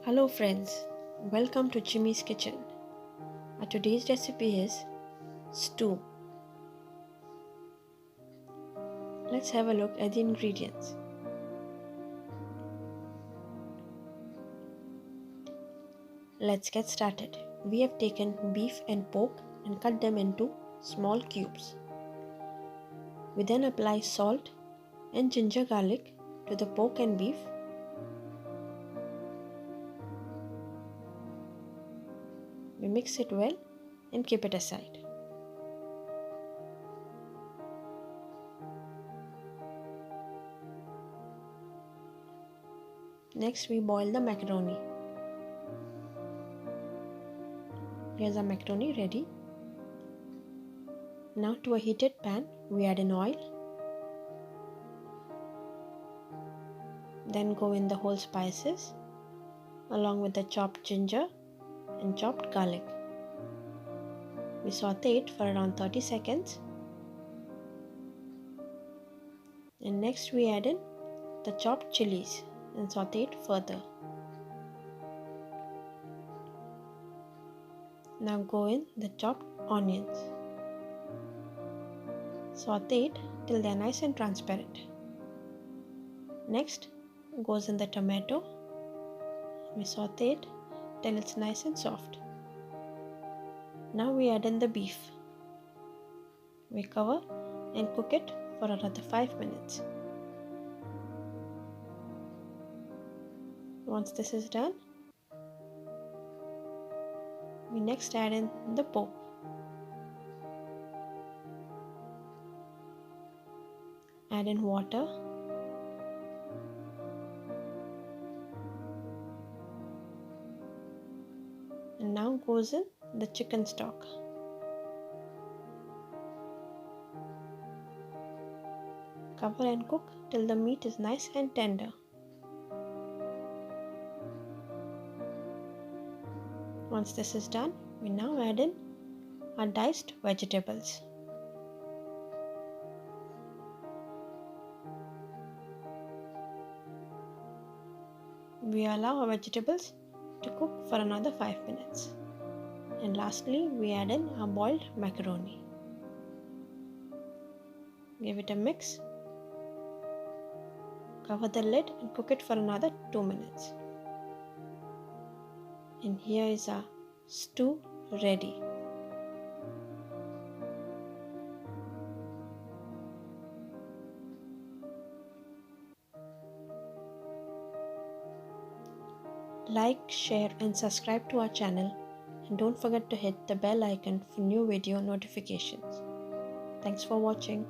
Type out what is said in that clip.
Hello friends, welcome to Jimmy's Kitchen. Our today's recipe is stew. Let's have a look at the ingredients. Let's get started. We have taken beef and pork and cut them into small cubes. We then apply salt and ginger garlic to the pork and beef. We mix it well and keep it aside. Next, we boil the macaroni. Here's our macaroni ready. Now to a heated pan, we add in oil. Then go in the whole spices along with the chopped ginger and chopped garlic. We saute it for around 30 seconds. And next we add in the chopped chilies and saute it further. Now go in the chopped onions. Saute it till they are nice and transparent. Next goes in the tomato. We saute it till it's nice and soft. Now we add in the beef. We cover and cook it for another 5 minutes. Once this is done, we next add in the pork. Add in water. And now goes in the chicken stock. Cover and cook till the meat is nice and tender. Once this is done, we now add in our diced vegetables. We allow our vegetables to cook for another 5 minutes. And lastly, we add in our boiled macaroni. Give it a mix. Cover the lid and cook it for another 2 minutes. And here is our stew ready. Like, share and subscribe to our channel, and don't forget to hit the bell icon for new video notifications. Thanks for watching.